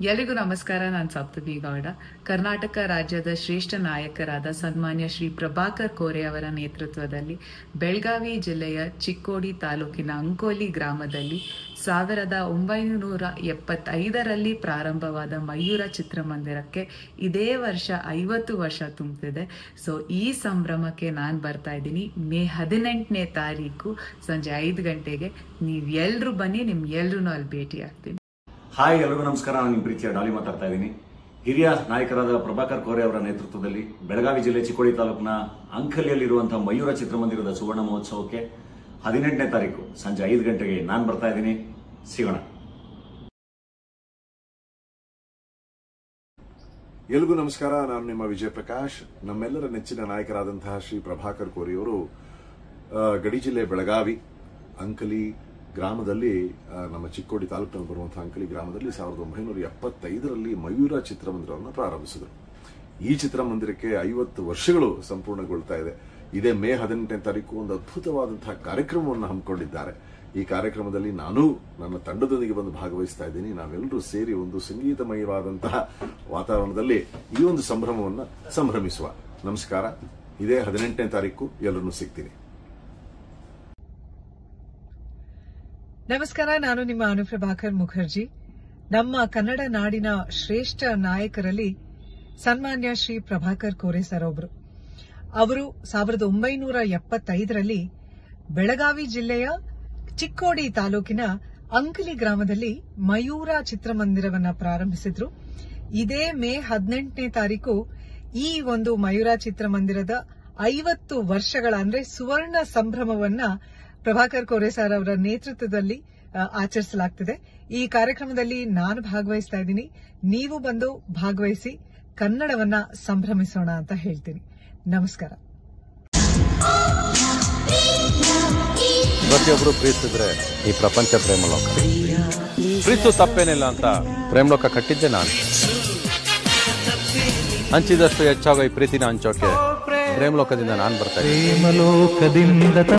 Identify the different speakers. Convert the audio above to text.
Speaker 1: ಎಲ್ಲರಿಗೂ ನಮಸ್ಕಾರ. ನಾನು ಸಪ್ತಮಿ ಗೌಡ. ಕರ್ನಾಟಕ ರಾಜ್ಯದ ಶ್ರೇಷ್ಠ ನಾಯಕರಾದ ಸನ್ಮಾನ್ಯ ಶ್ರೀ ಪ್ರಭಾಕರ್ ಕೋರೆ ಅವರ ನೇತೃತ್ವದಲ್ಲಿ ಬೆಳಗಾವಿ ಜಿಲ್ಲೆಯ ಚಿಕ್ಕೋಡಿ ತಾಲೂಕಿನ ಅಂಕೋಲಿ ಗ್ರಾಮದಲ್ಲಿ 1975ರಲ್ಲಿ ಪ್ರಾರಂಭವಾದ ಮಯೂರ ಚಿತ್ರಮಂದಿರಕ್ಕೆ ಇದೇ ವರ್ಷ 50 ವರ್ಷ ತುಂಬುತ್ತಿದೆ. ಸೊ ಈ ಸಂಭ್ರಮಕ್ಕೆ ನಾನು ಬರ್ತಾ ಇದ್ದೀನಿ ಮೇ 18ನೇ ತಾರೀಕು ಸಂಜೆ 5 ಗಂಟೆಗೆ. ನೀವೆಲ್ಲರೂ ಬನ್ನಿ, ನಿಮ್ಗೆಲ್ಲರೂ ಅಲ್ಲಿ ಭೇಟಿ ಆಗ್ತೀನಿ.
Speaker 2: ಹಾಯ್, ಎಲ್ಲರಿಗೂ ನಮಸ್ಕಾರ. ನಾನು ನಿಮ್ಮ ಪ್ರೀತಿಯ ಡಾಲಿ ಮಾತಾಡ್ತಾ ಇದ್ದೀನಿ. ಹಿರಿಯ ನಾಯಕರಾದ ಪ್ರಭಾಕರ್ ಕೋರೆ ಅವರ ನೇತೃತ್ವದಲ್ಲಿ ಬೆಳಗಾವಿ ಜಿಲ್ಲೆ ಚಿಕ್ಕೋಡಿ ತಾಲೂಕಿನ ಅಂಕಲಿಯಲ್ಲಿರುವಂತಹ ಮಯೂರ ಚಿತ್ರಮಂದಿರದ ಸುವರ್ಣ ಮಹೋತ್ಸವಕ್ಕೆ 18ನೇ ತಾರೀಕು ಸಂಜೆ 5 ಗಂಟೆಗೆ ನಾನು ಬರ್ತಾ ಇದ್ದೀನಿ. ಸಿಗೋಣ.
Speaker 3: ಎಲ್ರಿಗೂ ನಮಸ್ಕಾರ. ನಾನು ನಿಮ್ಮ ವಿಜಯ ಪ್ರಕಾಶ್. ನಮ್ಮೆಲ್ಲರ ನೆಚ್ಚಿನ ನಾಯಕರಾದಂತಹ ಶ್ರೀ ಪ್ರಭಾಕರ್ ಕೋರೆಯವರು ಗಡಿ ಜಿಲ್ಲೆ ಬೆಳಗಾವಿ ಅಂಕಲಿ ಗ್ರಾಮದಲ್ಲಿ, ನಮ್ಮ ಚಿಕ್ಕೋಡಿ ತಾಲೂಕಿನಲ್ಲಿ ಬರುವಂತಹ ಅಂಕಲಿ ಗ್ರಾಮದಲ್ಲಿ 1975ರಲ್ಲಿ ಮಯೂರ ಚಿತ್ರಮಂದಿರವನ್ನು ಪ್ರಾರಂಭಿಸಿದರು. ಈ ಚಿತ್ರಮಂದಿರಕ್ಕೆ 50 ವರ್ಷಗಳು ಸಂಪೂರ್ಣಗೊಳ್ತಾ ಇದೆ. ಇದೇ ಮೇ 18ನೇ ತಾರೀಕು ಒಂದು ಅದ್ಭುತವಾದಂತಹ ಕಾರ್ಯಕ್ರಮವನ್ನು ಹಮ್ಮಿಕೊಂಡಿದ್ದಾರೆ. ಈ ಕಾರ್ಯಕ್ರಮದಲ್ಲಿ ನಾನು ನನ್ನ ತಂಡದೊಂದಿಗೆ ಬಂದು ಭಾಗವಹಿಸ್ತಾ ಇದ್ದೀನಿ. ನಾವೆಲ್ಲರೂ ಸೇರಿ ಒಂದು ಸಂಗೀತಮಯವಾದಂತಹ ವಾತಾವರಣದಲ್ಲಿ ಈ ಒಂದು ಸಂಭ್ರಮವನ್ನು ಸಂಭ್ರಮಿಸುವ. ನಮಸ್ಕಾರ. ಇದೇ 18ನೇ ತಾರೀಕು ಎಲ್ಲರನ್ನೂ ಸಿಗ್ತೀನಿ.
Speaker 4: ನಮಸ್ಕಾರ. ನಾನು ನಿಮ್ಮ ಅನುಪ್ರಭಾಕರ್ ಮುಖರ್ಜಿ. ನಮ್ಮ ಕನ್ನಡ ನಾಡಿನ ಶ್ರೇಷ್ಠ ನಾಯಕರಲ್ಲಿ ಸನ್ಮಾನ್ಯ ಶ್ರೀ ಪ್ರಭಾಕರ್ ಕೋರೆ ಸರ್ ಒಬ್ರು. ಅವರು 1975ರಲ್ಲಿ ಬೆಳಗಾವಿ ಜಿಲ್ಲೆಯ ಚಿಕ್ಕೋಡಿ ತಾಲೂಕಿನ ಅಂಕಲಿ ಗ್ರಾಮದಲ್ಲಿ ಮಯೂರ ಚಿತ್ರಮಂದಿರವನ್ನ ಪ್ರಾರಂಭಿಸಿದ್ರು. ಇದೇ ಮೇ 18ನೇ ತಾರೀಕು ಈ ಒಂದು ಮಯೂರ ಚಿತ್ರಮಂದಿರದ 50 ವರ್ಷಗಳ ಅಂದ್ರೆ ಸುವರ್ಣ ಸಂಭ್ರಮವನ್ನ ಪ್ರಭಾಕರ್ ಕೋರೆ ಸರ್ ಅವರ ನೇತೃತ್ವದಲ್ಲಿ ಆಚರಿಸಲಾಗ್ತಿದೆ. ಈ ಕಾರ್ಯಕ್ರಮದಲ್ಲಿ ನಾನು ಭಾಗವಹಿಸ್ತಾ ಇದ್ದೀನಿ. ನೀವು ಬಂದು ಭಾಗವಹಿಸಿ ಕನ್ನಡವನ್ನ ಸಂಭ್ರಮಿಸೋಣ ಅಂತ ಹೇಳ್ತೀನಿ. ನಮಸ್ಕಾರ.
Speaker 5: ಪ್ರತಿಯೊಬ್ಬರು ಪ್ರೀತಿಸಿದ್ರೆ ಈ ಪ್ರಪಂಚ ಪ್ರೇಮಲೋಕ. ಪ್ರೀತಿಸು ತಪ್ಪೇನಿಲ್ಲ ಅಂತ ಪ್ರೇಮಲೋಕ ಕಟ್ಟಿದ್ದೆ ನಾನು. ಹಂಚಿದಷ್ಟು ಹೆಚ್ಚಾಗೋ ಈ ಪ್ರೀತಿನ ಹಂಚೋಕೆ ಪ್ರೇಮಲೋಕದಿಂದ ನಾನು ಬರ್ತಾ ಇದ್ದೀನಿ.